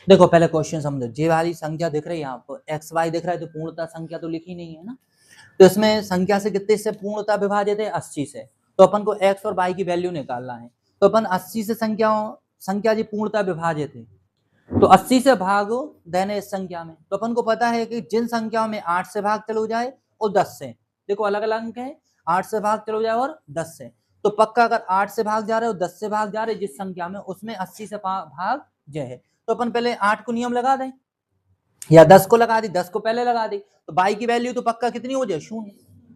देखो पहले क्वेश्चन समझो, जे वाली संख्या दिख रही है आपको एक्स वाई दिख रहा है, तो पूर्णता संख्या तो लिखी नहीं है ना, तो इसमें संख्या से कितने से पूर्णता विभाजित है, 80 से। तो अपन को एक्स और वाई की वैल्यू निकालना है, तो अपन 80 से संख्या जी पूर्णता विभाजित है, तो 80 से भाग देने इस संख्या में। तो अपन को पता है कि जिन संख्याओं में 8 से भाग चलो जाए और 10 से, देखो अलग अलग अंक है, 8 से भाग चलो जाए और 10 से, तो पक्का अगर 8 से भाग जा रहे हो 10 से भाग जा रहे जिस संख्या में, उसमें 80 से भाग जय है। तो अपन पहले 8 को नियम लगा दें, या 10 को लगा दी, 10 को पहले लगा दी, तो बाई की वैल्यू तो पक्का कितनी हो जाए, 0।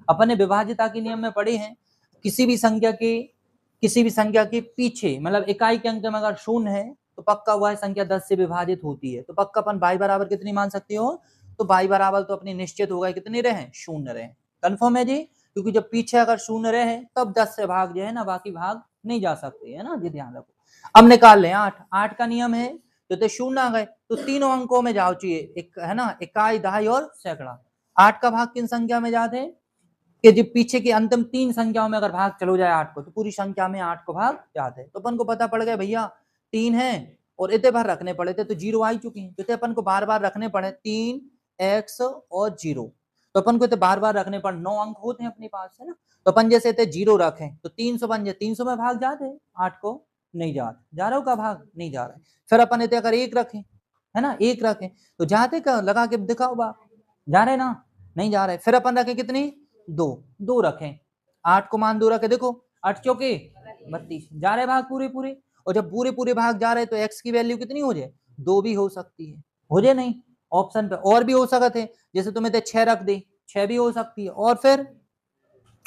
अपन ने विभाजिता के नियम में पढ़े हैं, किसी भी संख्या के पीछे मतलब इकाई के अंक में अगर 0 है तो पक्का वह संख्या 10 से विभाजित होती है। तो पक्का अपन बाई बराबर कितनी मान सकते हो, तो बाई बराबर तो अपनी निश्चित होगा कितनी रहे, 0 रहे। कंफर्म है जी, क्योंकि जब पीछे अगर 0 रहे तब 10 से भाग जो है ना, बाकी भाग नहीं जा सकते है ना, ये ध्यान रखो। अब निकाल लें 8 का नियम है, तो 0 आ गए तो तीनों अंकों में जाओ चाहिए, एक है ना, इकाई, दहाई और सैकड़ा। 8 का भाग किन संख्या में जाते हैं, कि जब पीछे की अंतिम 3 संख्याओं में अगर भाग चलो जाए 8 को, तो पूरी संख्या में 8 को भाग जाते हैं। तो अपन को पता पड़ गया भैया 3 है और इतने बार रखने पड़े थे, तो 0 आ ही चुके हैं, तो अपन को बार बार रखने पड़े 3 x और 0, तो अपन को बार बार रखने पड़े, 9 अंक होते हैं अपने पास है ना, तो अपन जैसे 0 रखें तो 300 बन जाए, 300 में भाग जाते हैं 8 को, नहीं जाते, जा रहा हो का भाग नहीं जा रहा है। फिर अपन इतने अगर 1 रखें है ना, 1 रखें तो जाते का लगा के दिखाओ बा, जा रहे ना, नहीं जा रहे। फिर अपन रखें कितनी, 2 रखें, 8 को मान 2 रखे, देखो 8 चौके 32, जा रहे भाग पूरे पूरे, और जब पूरे पूरे भाग जा रहे तो x की वैल्यू कितनी हो जाए, 2 भी हो सकती है, हो जाए नहीं, ऑप्शन पे और भी हो सकते हैं, जैसे तुम्हें 6 रख दे, 6 भी हो सकती है, और फिर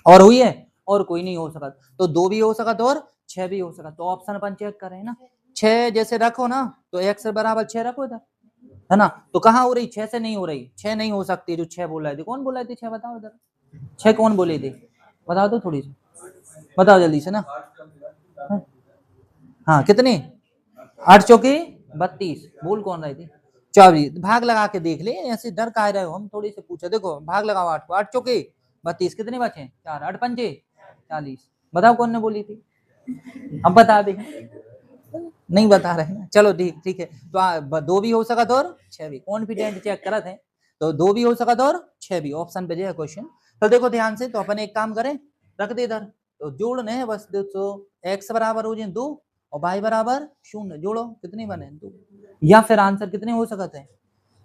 और हुई है, और कोई नहीं हो सकता, तो 2 भी हो सकता और 6 भी हो सकता, तो ऑप्शन अपन चेक करें ना, 6 जैसे रखो ना, तो x बराबर 6 रखो इधर है ना, तो कहाँ हो रही, 6 से नहीं हो रही, 6 नहीं हो सकती, जो 6 बोल रहे थे, कौन बोल रहे थे 6, बताओ इधर, 6 कौन बोले थे, बताओ तो थोड़ी सी, बताओ जल्दी से ना, हाँ कितने, 8 चौके 32, बोल कौन रहे थे, 24, भाग लगा के देख ले, ऐसे डर का रहे हो, हम थोड़ी से पूछे, देखो भाग लगाओ 8 को, 8 चौके 32, कितने बचे 4, 8 पंजे 40, बताओ कौन ने बोली थी, अब बता दे, नहीं बता रहे ना, चलो ठीक ठीक है, तो 2 भी हो सका तो और 6 भी, कॉन्फिडेंट चेक करा थे, तो 2 भी हो सका तो और 6 भी, ऑप्शन पे जो है क्वेश्चन। तो देखो ध्यान से, तो अपन एक काम करें, रख दे इधर, तो जोड़ने हैं बस, तो x बराबर हो जाए 2 और y बराबर 0, जोड़ो कितने बने 2, या फिर आंसर कितने हो सकते हैं,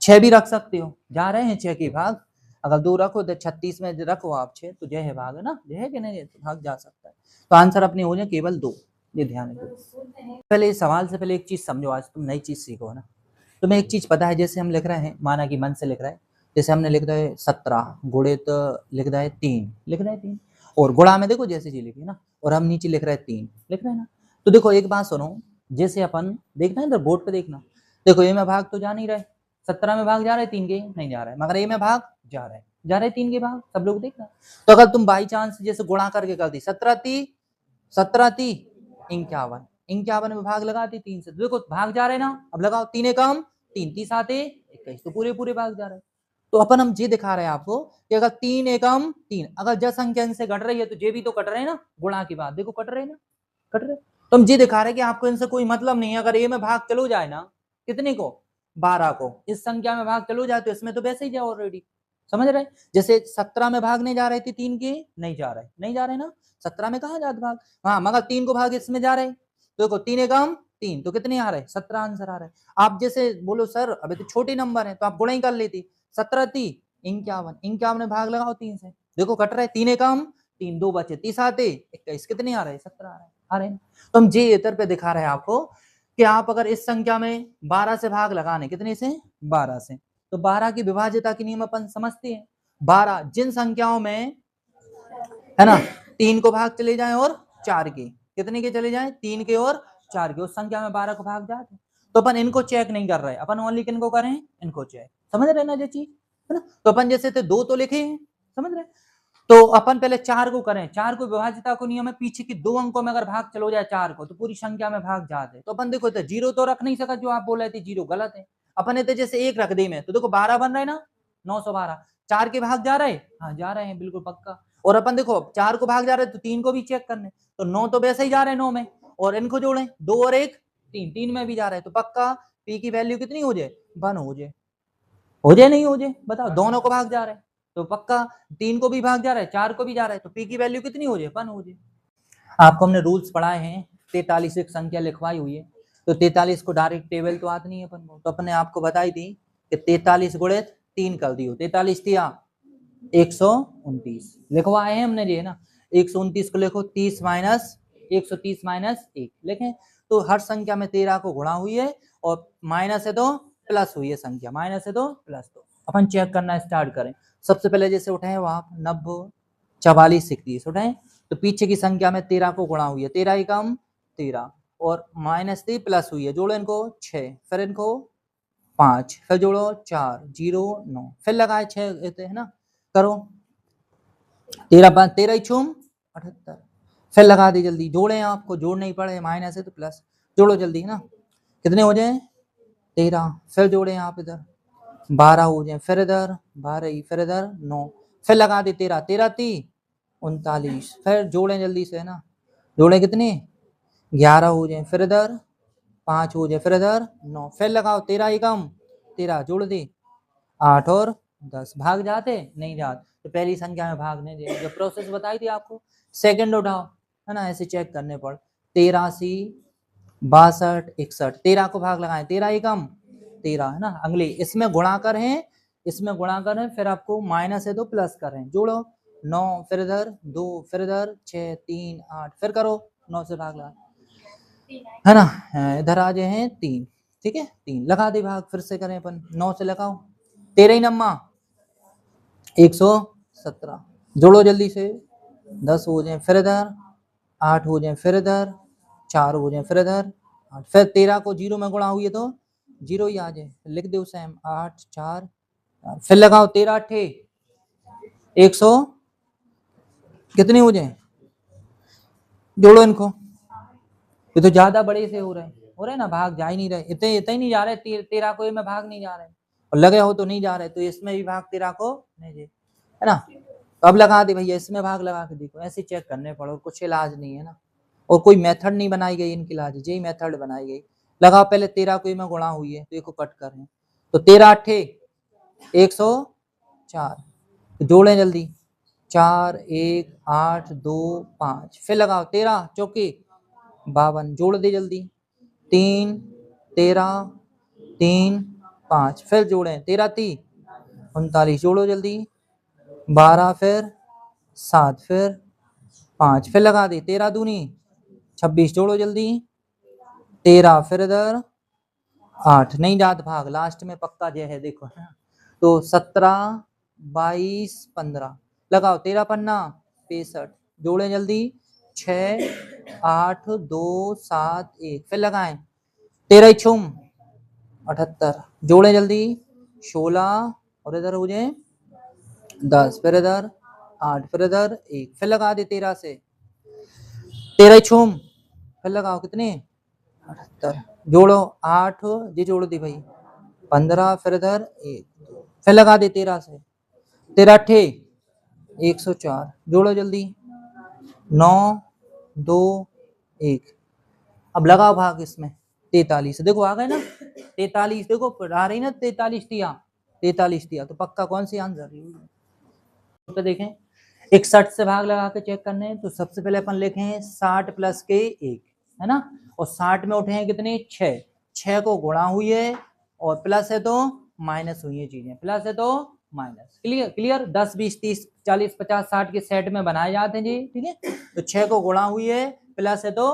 6 भी रख सकते हो, जा रहे हैं 6 के भाग, अगर 2 रखो तो 36 में रखो आप 6, तो जय है भाग है ना, जय है कि नहीं, तो भाग जा सकता है, तो आंसर अपने हो जाए केवल 2, ये ध्यान रखो। पहले इस सवाल से पहले एक चीज समझो, आज तुम नई चीज सीखो ना, तुम्हें एक चीज पता है, जैसे हम लिख रहे हैं, माना कि मन से लिख रहे हैं, जैसे हमने लिख रहा है 17 गुणित लिख रहा है 3, लिख रहा है 3, और गुणा में देखो जैसे जी लिखी ना, और हम नीचे लिख रहे हैं 3, लिख रहे हैं ना, तो देखो एक बात सुनो, जैसे अपन देखना है इधर बोर्ड पे देखना, देखो ए में भाग तो जा नहीं रहे, 17 में भाग जा रहे 3 के, नहीं जा रहा है, मगर ए में भाग जा रहे 3 के भाग, सब लोग देखना। तो अगर तुम बाई चांस जैसे गुणा करके कर दी, 17 ती 51, 51 में भाग लगाती 3 से, देखो भाग जा रहे ना, अब लगाओ 3 एकम 3, 30 आते 21, तो पूरे पूरे भाग जा रहे, तो अपन हम ये दिखा रहे हैं आपको कि अगर 3 एकम 3, अगर जब संख्या इनसे घट रही है तो ये भी तो कट रहे हैं ना, गुणा की बात देखो कट रहे ना, कट रहे, तो हम ये दिखा रहे हैं कि आपको इनसे कोई मतलब नहीं है, अगर ए में भाग चलो जाए ना, कितने को 12 को, इस संख्या में भाग चलो जाए तो इसमें तो वैसे ही जाए ऑलरेडी, समझ रहे, जैसे 17 में भागने जा रहे थे 3 के, नहीं जा रहे ना, 17 में कहा जात भाग, हाँ मगर 3 को भाग इसमें जा रहे, तो देखो 3 एकम 3, तो कितने आ रहे 17 आंसर आ रहे। आप जैसे बोलो सर अबे तो छोटे नंबर है, तो आप गुणा ही कर लेती, 17 ती 51, 51 में भाग लगाओ 3 से, देखो कट रहे, 3 एकम 3, 2 बचे 30 आते 21, कितने आ रहे 17 आ रहे, तो हम जे इधर पे दिखा रहे हैं आपको कि आप अगर इस संख्या में 12 से भाग लगाने, कितने से 12 से, तो 12 की विभाज्यता की नियम अपन समझते हैं, 12 जिन संख्याओं में है ना 3 को भाग चले जाए और 4 के, कितने के चले जाए 3 के और 4 के, उस संख्या में 12 को भाग जाते, तो अपन इनको चेक नहीं कर रहे, अपन ओनली किनको करें, इनको चेक, समझ रहे ना ये चीज है ना, तो अपन जैसे थे 2 तो लिखे हैं, समझ रहे, तो अपन पहले 4 को करें, 4 को विभाज्यता को नियम है, पीछे की 2 अंकों में अगर भाग चलो जाए 4 को, तो पूरी संख्या में भाग जाते, तो अपन देखो 0 तो रख नहीं सका, जो आप बोल रहे थे 0 गलत है, अपन ने जैसे 1 रख दी में, तो देखो 12 बन रहे ना, 912, 4 के भाग जा रहे, हाँ जा रहे हैं बिल्कुल पक्का, और अपन देखो 4 को भाग जा रहे तो 3 को भी चेक करने, तो 9 तो वैसे ही जा रहे हैं 9 में, और इनको जोड़े 2 और 1 3, 3 में भी जा रहे हैं, तो पक्का पी की वैल्यू कितनी हो जाए 1 हो जाए नहीं हो जाए बताओ, दोनों को भाग जा रहा है तो पक्का 3 को भी भाग जा रहा है, 4 को भी जा रहा है, तो पी की वैल्यू कितनी हो जाए 1 हो जाए। आपको हमने रूल्स पढ़ाए हैं, 43 एक संख्या लिखवाई हुई है, तो 43 को डायरेक्ट टेबल तो आती नहीं है अपन को, तो अपने आपको बताई थी कि 43 गुणित 3 कर दियो, 43 दिया 129 लिखवाए हैं हमने, ये है ना 129 को लिखो 30 माइनस 130 माइनस 1 लिखें, तो हर संख्या में 13 को गुणा हुई है और माइनस है तो प्लस हुई है संख्या, माइनस है तो प्लस, तो अपन चेक करना स्टार्ट करें। सबसे पहले जैसे उठाए वहां 90 44 31 उठाए, तो पीछे की संख्या में 13 को गुणा हुई है, 13 ही कम 13 और माइनस 3 प्लस हुई है, जोड़ो इनको 6 फिर इनको 5 फिर जोड़ो 4 0 9 फिर लगाए 6 है ना, करो 13 5 13 छुम 78 फिर लगा दी जल्दी, जोड़े आपको जोड़ने ही पड़े, माइनस है तो प्लस, जोड़ो जल्दी है ना, कितने हो जाए 13 फिर जोड़े आप इधर 12 हो जाए, फिर इधर 12 ही फिर इधर 9 फिर लगा दी 13 13 30 39 फिर जोड़े जल्दी से है ना, जोड़े कितने 11 हो जाए, फिर इधर 5 हो जाए, फिर इधर 9 फिर लगाओ 13 ही कम 13 जोड़ दी 8 और 10 भाग जाते नहीं जाते, तो पहली संख्या में भागने दे, जो प्रोसेस बताई थी आपको, सेकंड उठाओ है ना, ऐसे चेक करने पड़ 83 62 61 13 को भाग लगाएं, 13 ही कम 13 है ना, अगली इसमें गुणाकर है, इसमें गुणाकर है, फिर आपको माइनस है तो प्लस करें, जोड़ो 9 फिर इधर 2 फिर इधर 6 3 8 फिर करो 9 से भाग लगा है ना, इधर आ जाए हैं 3 ठीक है, 3 लगा दे भाग, फिर से करें अपन 9 से लगाओ 13 ही नम्मा 117 जोड़ो जल्दी से 10 हो जाए, फिर इधर 8 हो जाए, फिर इधर 4 हो जाए, फिर इधर 8 फिर 13 को 0 में गुणा हुई है तो 0 ही आ जाए, लिख दो सेम 8 4 फिर लगाओ 13 8 100 कितने हो जाए, जोड़ो इनको, ये तो ज्यादा बड़े से हो रहे ना, भाग जा ही नहीं रहे, इतने इतने ही नहीं जा रहे, 13 को में भाग नहीं जा रहे, और लगे हो तो नहीं जा रहे, तो इसमें भी भाग 13 को नहीं दे है ना, तो अब लगा दे भैया, इसमें भाग लगा के देखो, ऐसे चेक करने पड़ो, कुछ इलाज नहीं है ना, और कोई मेथड नहीं बनाई गई इनकी, इलाज यही मेथड बनाई गई, लगाओ पहले 13 को में गुणा हुई है तो एक को कट कर रहे हैं, तो 13 8 104 जोड़े जल्दी 4 1 8 2 5 फिर लगाओ 13 चौके 52 जोड़ दे जल्दी 3 13 3 5 फिर जोड़े 13 30 39 जोड़ो जल्दी 12 फिर 7 फिर 5 फिर लगा दे 13 दूनी 26 जोड़ो जल्दी 13 फिर इधर 8 नहीं जात भाग, लास्ट में पक्का जय है देखो, तो 17 22 15 लगाओ 13 पन्ना 65 जोड़े जल्दी 6 8 2 7 1 फिर लगाएं 13 छुम 78 जोड़े जल्दी 16 और इधर हो जाए 10 फिर इधर 8 फिर इधर 1 फिर लगा दे 13 से 13 छुम फिर लगाओ कितने 78 जोड़ो 8 जी जोड़ दी भाई 15 फिर इधर 1 फिर लगा दे 13 से 13 8 104 जोड़ो जल्दी 9 2 1 अब लगाओ भाग इसमें 43 देखो आ गए ना 43 देखो आ रही ना 43 दिया तो पक्का कौन सी आंसर तो देखें 61 से भाग लगा के चेक करने हैं, तो सबसे पहले अपन लिखें 60 प्लस के 1 है ना, और 60 में उठे हैं कितने 6 को गुणा हुई है और प्लस है तो माइनस हुई है चीजें, प्लस है तो माइनस, क्लियर क्लियर 10 20 30 40 50 60 के सेट में बनाए जाते हैं जी, ठीक है, तो 6 को गुणा हुई है प्लस है तो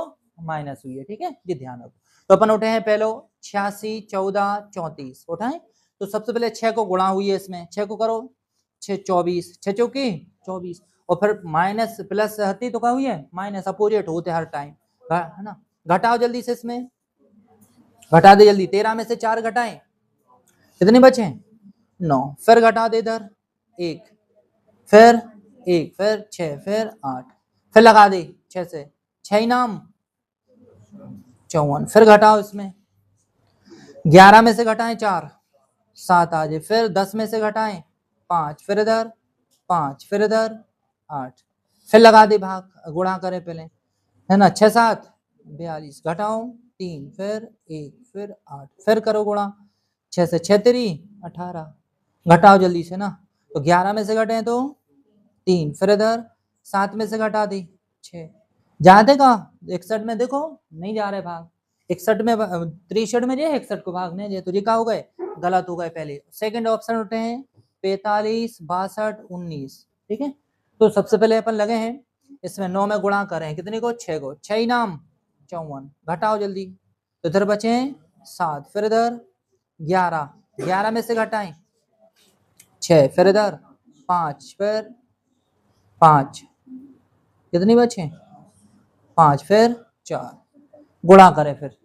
माइनस हुई है, ठीक है जी ध्यान रखो, तो अपन उठे हैं पहले 86 14 34 उठाए, तो सबसे पहले 6 को गुणा हुई है इसमें, 6 को करो 6 24 6 चौकी 24 और फिर माइनस प्लस हती तो क्या हुई है माइनस, अपोजिट होते हर टाइम है ना, घटाओ जल्दी से इसमें, घटा दे जल्दी 13 में से 4 घटाएं कितने बचे 9 फिर घटा दे इधर 1 फिर 1 फिर 6 फिर 8 फिर लगा दे 6 से 6 नाम 54 फिर घटाओ इसमें 11 में से घटाएं 4 7 आ जाए, फिर 10 में से घटाएं 5 फिर इधर 5 फिर इधर 8 फिर लगा दे भाग गुणा करें पहले है ना 6 7 42 घटाओ 3 फिर 1 फिर 8, फिर करो गुणा 6 से 6 तेरी 18, घटाओ जल्दी से ना, तो 11 में से घटे तो 3, फिर इधर 7 में से घटा दी 6, जाते कहाँ 61 में, देखो नहीं जा रहे भाग, 61 में 63 में जे 61 को भागने जे, तो ये क्या हो गए, गलत हो गए पहले। सेकंड ऑप्शन उठे हैं 45, 62, 19, ठीक है। तो सबसे पहले अपन लगे हैं इसमें 9 में गुणा करें, कितने को, 6 को, 6 नाम 54, घटाओ जल्दी, तो इधर बचे 7, फिर इधर 11, 11 में से घटाएं 6, फिर इधर 5, फिर 5, कितनी बचे 5, फिर 4, गुणा करें, फिर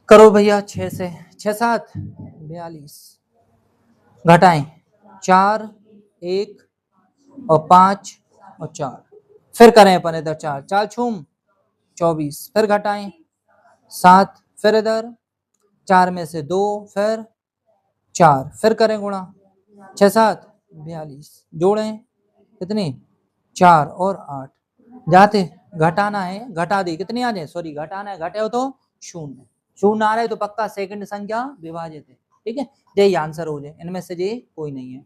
करो भैया 6 से 6 7 42, घटाएं 4, 1 और 5 और 4, फिर करें अपन इधर 4, 4 छूम 24, फिर घटाएं 7, फिर इधर 4 में से 2, फिर 4, फिर करें गुणा 6 7 42, जोड़ें कितनी 4 और 8, जाते घटाना है, घटा दी, कितनी आ जाए, सॉरी घटाना है, घटे हो तो 0, 0 आ रहे तो पक्का सेकंड संख्या विभाजित है, ठीक है। यही आंसर हो जाए, इनमें से ये कोई नहीं है।